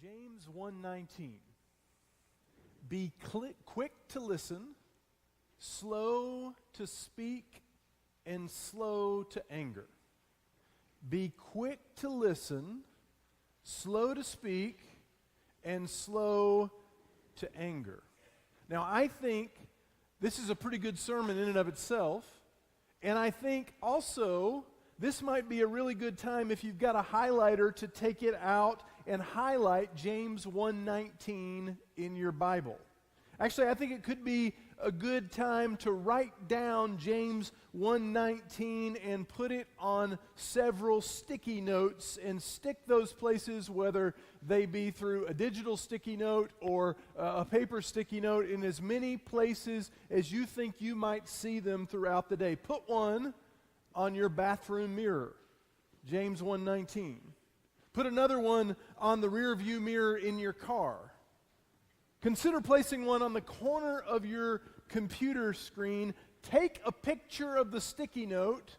James 1:19. Be quick to listen, slow to speak, and slow to anger. Be quick to listen, slow to speak, and slow to anger. Now, I think this is a pretty good sermon in and of itself, and I think also this might be a really good time if you've got a highlighter to take it out and highlight James 1:19 in your Bible. Actually, I think it could be a good time to write down James 1:19 and put it on several sticky notes and stick those places, whether they be through a digital sticky note or a paper sticky note, in as many places as you think you might see them throughout the day. Put one on your bathroom mirror, James 1:19. Put another one on the rear view mirror in your car. Consider placing one on the corner of your computer screen. Take a picture of the sticky note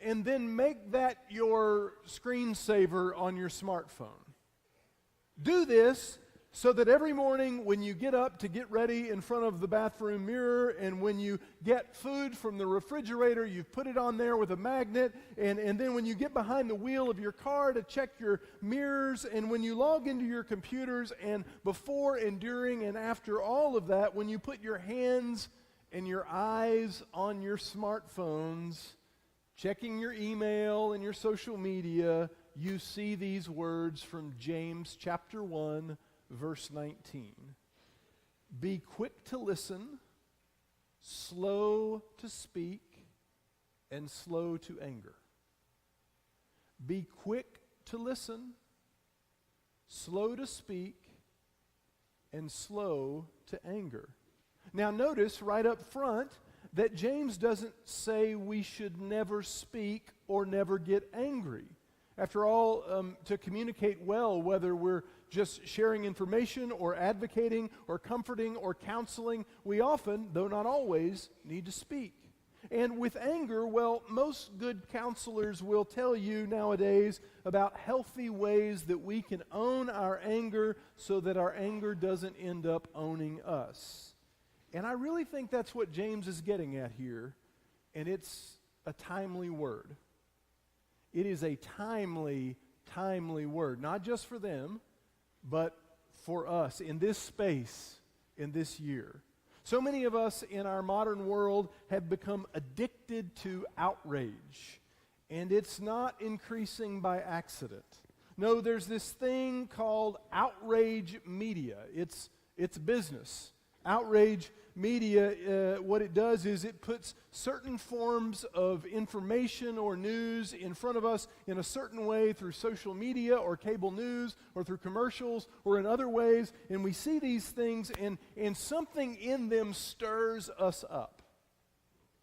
and then make that your screensaver on your smartphone. Do this so that every morning when you get up to get ready in front of the bathroom mirror, and when you get food from the refrigerator, you've put it on there with a magnet, and then when you get behind the wheel of your car to check your mirrors, and when you log into your computers, and before and during and after all of that, when you put your hands and your eyes on your smartphones, checking your email and your social media, you see these words from James chapter 1, verse 19. Be quick to listen, slow to speak, and slow to anger. Be quick to listen, slow to speak, and slow to anger. Now notice right up front that James doesn't say we should never speak or never get angry. After all, to communicate well, whether we're just sharing information or advocating or comforting or counseling, we often, though not always, need to speak. And with anger, well, most good counselors will tell you nowadays about healthy ways that we can own our anger so that our anger doesn't end up owning us. And I really think that's what James is getting at here, and it's a timely word. It is a timely word, not just for them, but for us in this space, in this year. So many of us in our modern world have become addicted to outrage, and it's not increasing by accident. No, there's this thing called outrage media. It's business. Outrage media, what it does is it puts certain forms of information or news in front of us in a certain way through social media or cable news or through commercials or in other ways, and we see these things and something in them stirs us up.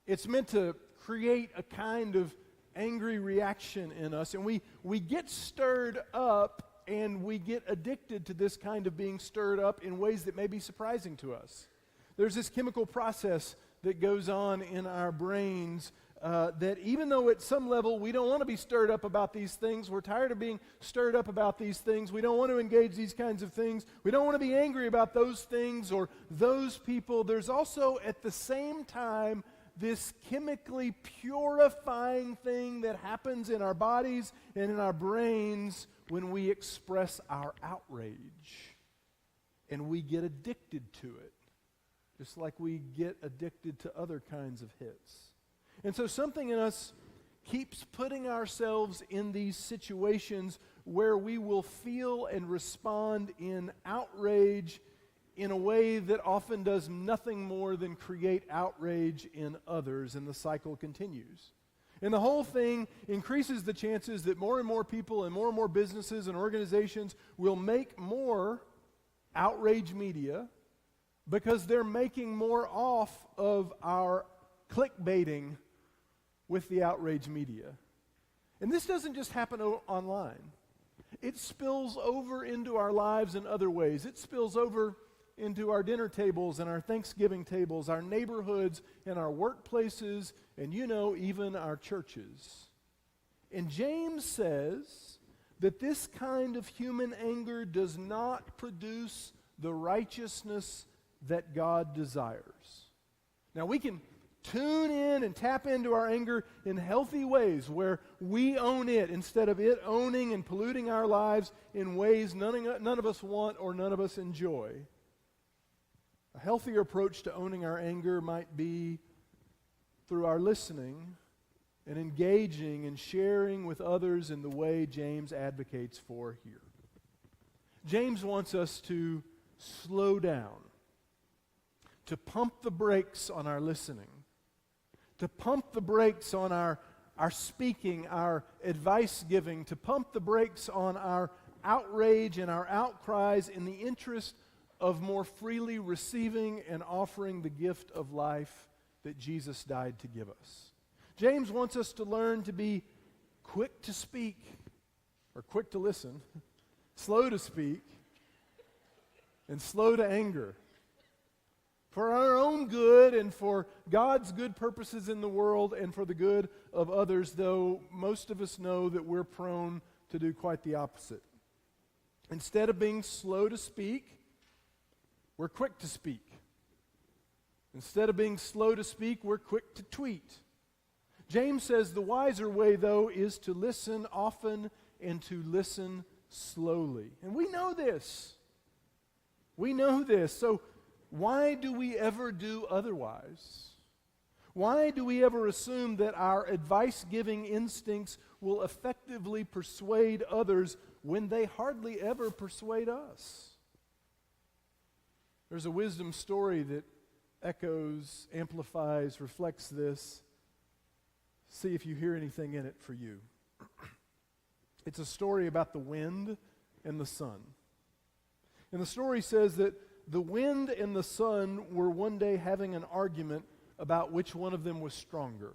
It's meant to create a kind of angry reaction in us, and we get stirred up and we get addicted to this kind of being stirred up in ways that may be surprising to us. There's this chemical process that goes on in our brains that even though at some level we don't want to be stirred up about these things, we're tired of being stirred up about these things, we don't want to engage these kinds of things, we don't want to be angry about those things or those people, there's also at the same time this chemically purifying thing that happens in our bodies and in our brains when we express our outrage, and we get addicted to it, just like we get addicted to other kinds of hits. And so something in us keeps putting ourselves in these situations where we will feel and respond in outrage in a way that often does nothing more than create outrage in others, and the cycle continues. And the whole thing increases the chances that more and more people and more businesses and organizations will make more outrage media because they're making more off of our clickbaiting with the outrage media. And this doesn't just happen online. It spills over into our lives in other ways. It spills over into our dinner tables and our Thanksgiving tables, our neighborhoods and our workplaces, and even our churches. And James says that this kind of human anger does not produce the righteousness that God desires. Now, we can tune in and tap into our anger in healthy ways where we own it instead of it owning and polluting our lives in ways none of us want or none of us enjoy. A healthier approach to owning our anger might be through our listening and engaging and sharing with others in the way James advocates for here. James wants us to slow down, to pump the brakes on our listening, to pump the brakes on our speaking, our advice giving, to pump the brakes on our outrage and our outcries in the interest of more freely receiving and offering the gift of life that Jesus died to give us. James wants us to learn to be quick to speak, or quick to listen, slow to speak, and slow to anger. For our own good and for God's good purposes in the world and for the good of others, though most of us know that we're prone to do quite the opposite. Instead of being slow to speak, we're quick to speak. Instead of being slow to speak, we're quick to tweet. James says the wiser way, though, is to listen often and to listen slowly. And we know this. We know this. So why do we ever do otherwise? Why do we ever assume that our advice-giving instincts will effectively persuade others when they hardly ever persuade us? There's a wisdom story that echoes, amplifies, reflects this. See if you hear anything in it for you. It's a story about the wind and the sun. And the story says that the wind and the sun were one day having an argument about which one of them was stronger.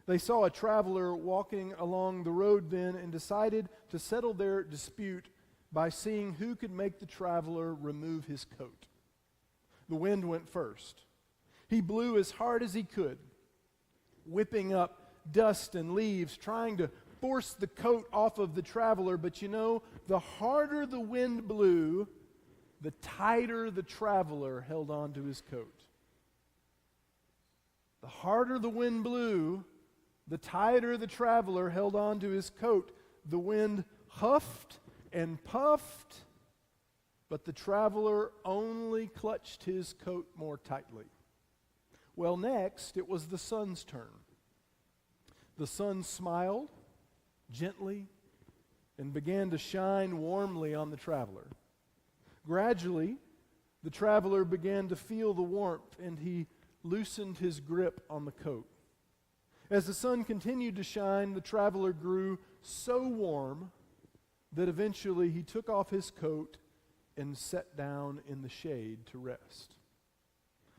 They saw a traveler walking along the road then and decided to settle their dispute by seeing who could make the traveler remove his coat. The wind went first. He blew as hard as he could, whipping up dust and leaves, trying to force the coat off of the traveler. But you know, the harder the wind blew, the tighter the traveler held on to his coat. The harder the wind blew, the tighter the traveler held on to his coat. The wind huffed and puffed, but the traveler only clutched his coat more tightly. Well, next, it was the sun's turn. The sun smiled gently and began to shine warmly on the traveler. Gradually, the traveler began to feel the warmth, and he loosened his grip on the coat. As the sun continued to shine, the traveler grew so warm that eventually he took off his coat and sat down in the shade to rest.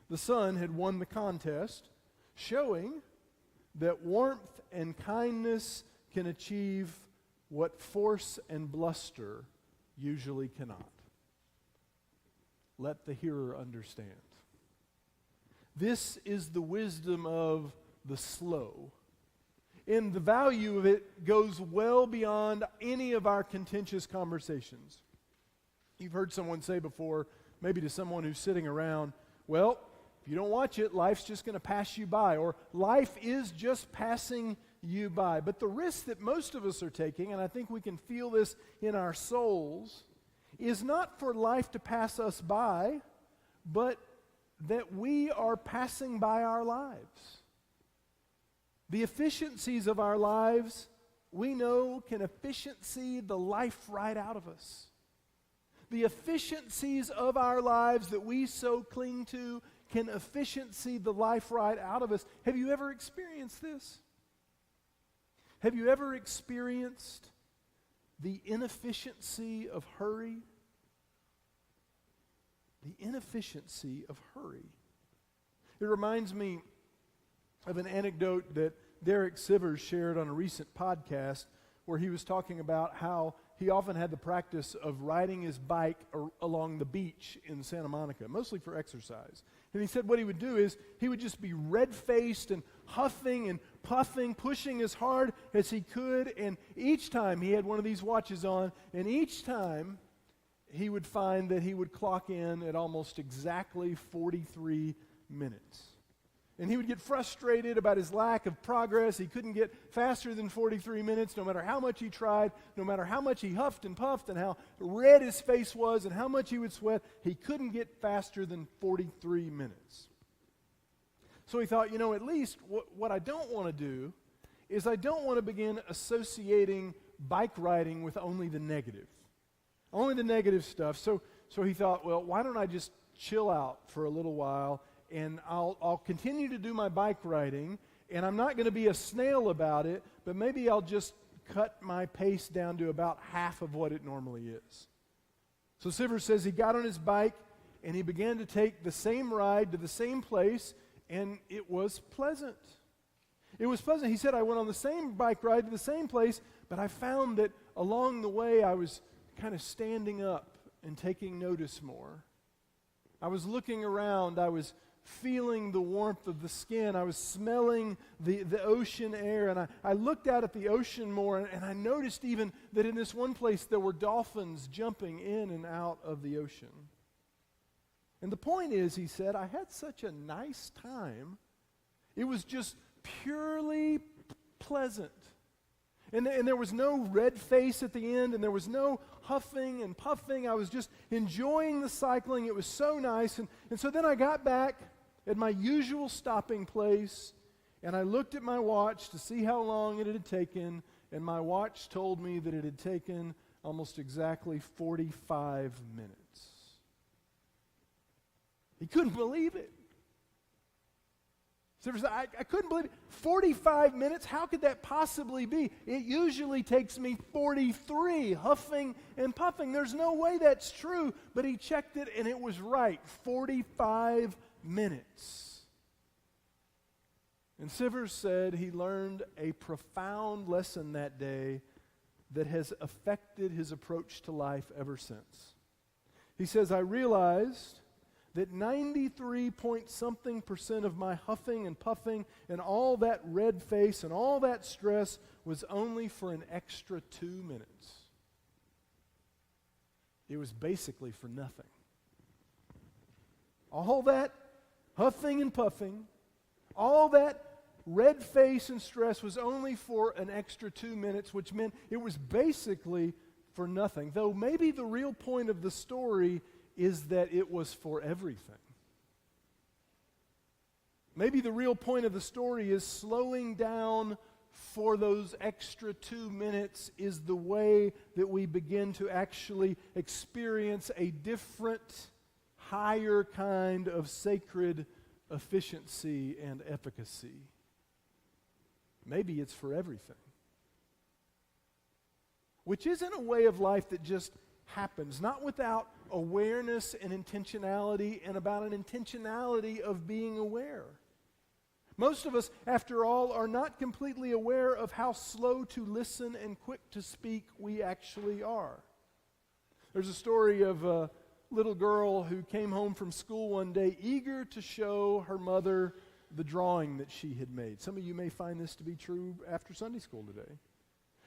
The sun had won the contest, showing that warmth and kindness can achieve what force and bluster usually cannot. Let the hearer understand. This is the wisdom of the slow. And the value of it goes well beyond any of our contentious conversations. You've heard someone say before, maybe to someone who's sitting around, well, if you don't watch it, life's just going to pass you by, or life is just passing you by. But the risk that most of us are taking, and I think we can feel this in our souls, is not for life to pass us by, but that we are passing by our lives. The efficiencies of our lives, we know, can efficiency the life right out of us. The efficiencies of our lives that we so cling to can efficiency the life right out of us. Have you ever experienced this? Have you ever experienced the inefficiency of hurry? The inefficiency of hurry. It reminds me of an anecdote that Derek Sivers shared on a recent podcast where he was talking about how he often had the practice of riding his bike along the beach in Santa Monica, mostly for exercise. And he said what he would do is he would just be red-faced and huffing and puffing, pushing as hard as he could, and each time he had one of these watches on, and each time he would find that he would clock in at almost exactly 43 minutes. And he would get frustrated about his lack of progress. He couldn't get faster than 43 minutes no matter how much he tried, no matter how much he huffed and puffed and how red his face was and how much he would sweat. He couldn't get faster than 43 minutes. So he thought, at least what I don't want to do is I don't want to begin associating bike riding with only the negative stuff. So he thought, well, why don't I just chill out for a little while, and I'll continue to do my bike riding, and I'm not going to be a snail about it, but maybe I'll just cut my pace down to about half of what it normally is. So Sivers says he got on his bike, and he began to take the same ride to the same place, and it was pleasant. It was pleasant. He said, I went on the same bike ride to the same place, but I found that along the way I was kind of standing up and taking notice more. I was looking around. I was feeling the warmth of the skin. I was smelling the ocean air, and I looked out at the ocean more, and I noticed even that in this one place there were dolphins jumping in and out of the ocean. And the point is, he said, I had such a nice time. It was just purely pleasant. And there was no red face at the end, and there was no huffing and puffing. I was just enjoying the cycling. It was so nice. And so then I got back at my usual stopping place, and I looked at my watch to see how long it had taken, and my watch told me that it had taken almost exactly 45 minutes. He couldn't believe it. I couldn't believe it. 45 minutes? How could that possibly be? It usually takes me 43, huffing and puffing. There's no way that's true. But he checked it, and it was right. 45 minutes. And Sivers said he learned a profound lesson that day that has affected his approach to life ever since. He says, I realized that 93-point-something% of my huffing and puffing and all that red face and all that stress was only for an extra 2 minutes. It was basically for nothing. All that huffing and puffing, all that red face and stress was only for an extra 2 minutes, which meant it was basically for nothing. Though maybe the real point of the story is that it was for everything. Maybe the real point of the story is slowing down for those extra 2 minutes is the way that we begin to actually experience a different, higher kind of sacred efficiency and efficacy. Maybe it's for everything. Which isn't a way of life that just happens, not without awareness and intentionality, and about an intentionality of being aware. Most of us, after all, are not completely aware of how slow to listen and quick to speak we actually are. There's a story of a little girl who came home from school one day eager to show her mother the drawing that she had made. Some of you may find this to be true after Sunday school today.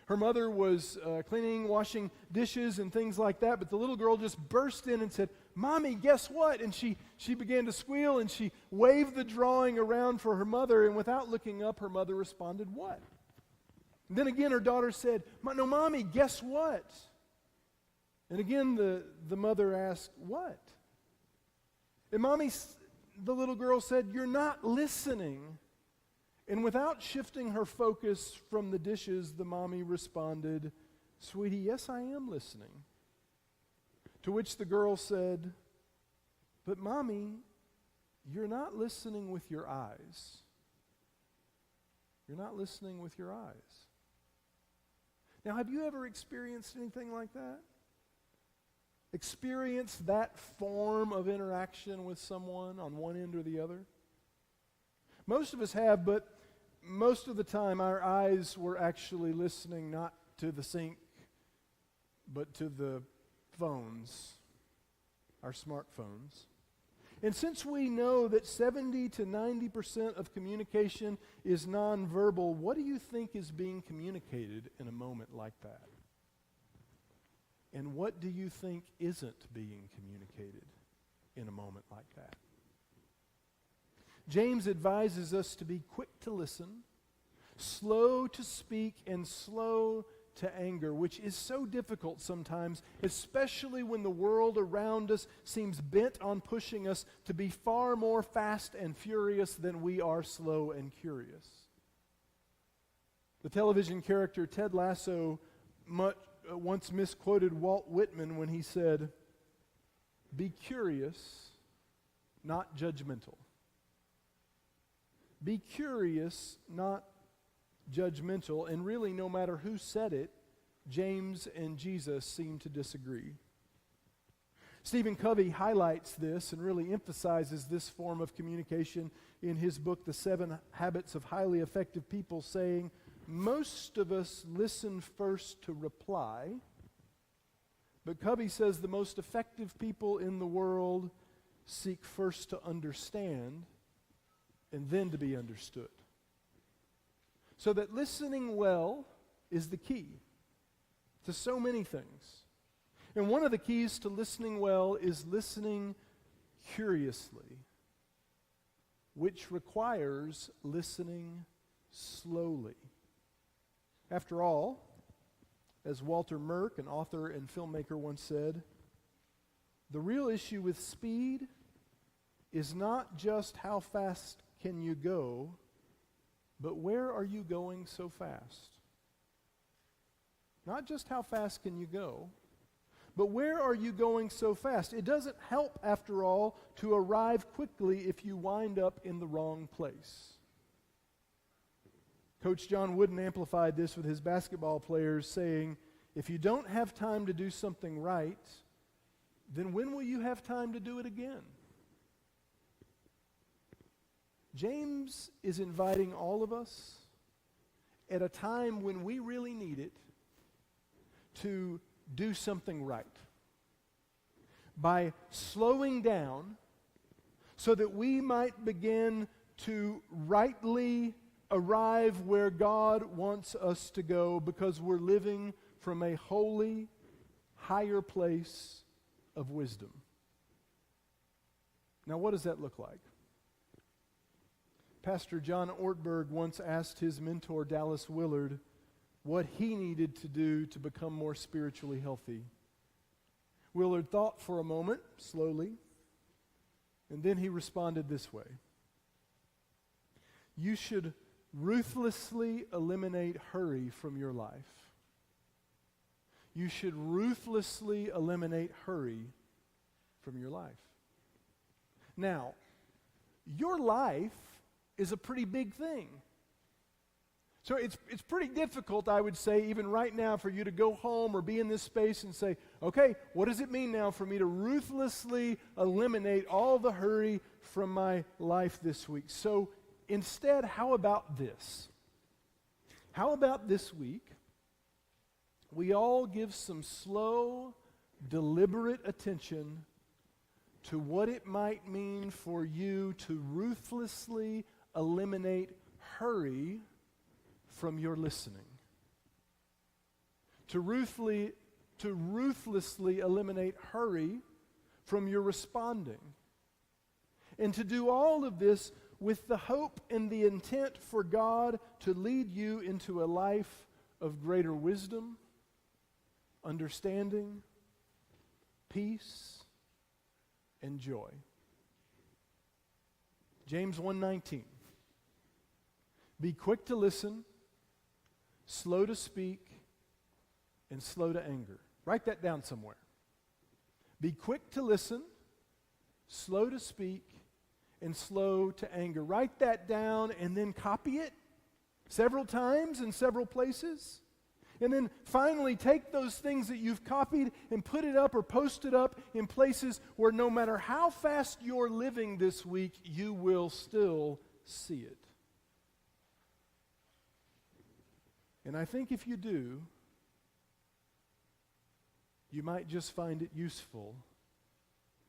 Her mother was cleaning, washing dishes and things like that, but the little girl just burst in and said, Mommy, guess what? And she began to squeal, and she waved the drawing around for her mother, and without looking up, her mother responded, what? And then again her daughter said, no, Mommy, guess what? And again the mother asked, what? And the little girl said, you're not listening. And without shifting her focus from the dishes, the mommy responded, Sweetie, yes, I am listening. To which the girl said, but Mommy, you're not listening with your eyes. You're not listening with your eyes. Now, have you ever experienced anything like that? Experienced that form of interaction with someone on one end or the other? Most of us have, but most of the time our eyes were actually listening not to the sink, but to the phones, our smartphones. And since we know that 70 to 90% of communication is nonverbal, what do you think is being communicated in a moment like that? And what do you think isn't being communicated in a moment like that? James advises us to be quick to listen, slow to speak, and slow to anger, which is so difficult sometimes, especially when the world around us seems bent on pushing us to be far more fast and furious than we are slow and curious. The television character Ted Lasso once misquoted Walt Whitman when he said, "Be curious, not judgmental." Be curious, not judgmental. And really, no matter who said it, James and Jesus seem to disagree. Stephen Covey highlights this and really emphasizes this form of communication in his book, The 7 Habits of Highly Effective People, saying, most of us listen first to reply, but Covey says the most effective people in the world seek first to understand and then to be understood. So that listening well is the key to so many things. And one of the keys to listening well is listening curiously, which requires listening slowly. After all, as Walter Merck, an author and filmmaker, once said, the real issue with speed is not just how fast can you go, but where are you going so fast? Not just how fast can you go, but where are you going so fast? It doesn't help, after all, to arrive quickly if you wind up in the wrong place. Coach John Wooden amplified this with his basketball players, saying, if you don't have time to do something right, then when will you have time to do it again? James is inviting all of us at a time when we really need it to do something right by slowing down so that we might begin to rightly arrive where God wants us to go, because we're living from a holy, higher place of wisdom. Now, what does that look like? Pastor John Ortberg once asked his mentor, Dallas Willard, what he needed to do to become more spiritually healthy. Willard thought for a moment, slowly, and then he responded this way: you should ruthlessly eliminate hurry from your life. You should ruthlessly eliminate hurry from your life. Now, your life is a pretty big thing. So it's pretty difficult, I would say, even right now, for you to go home or be in this space and say, okay, what does it mean now for me to ruthlessly eliminate all the hurry from my life this week? So instead, how about this? How about this week, we all give some slow, deliberate attention to what it might mean for you to ruthlessly eliminate hurry from your listening. To ruthlessly eliminate hurry from your responding. And to do all of this with the hope and the intent for God to lead you into a life of greater wisdom, understanding, peace, and joy. James 1:19. Be quick to listen, slow to speak, and slow to anger. Write that down somewhere. Be quick to listen, slow to speak, and slow to anger. Write that down and then copy it several times in several places. And then finally take those things that you've copied and put it up or post it up in places where no matter how fast you're living this week, you will still see it. And I think if you do, you might just find it useful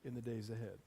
in the days ahead.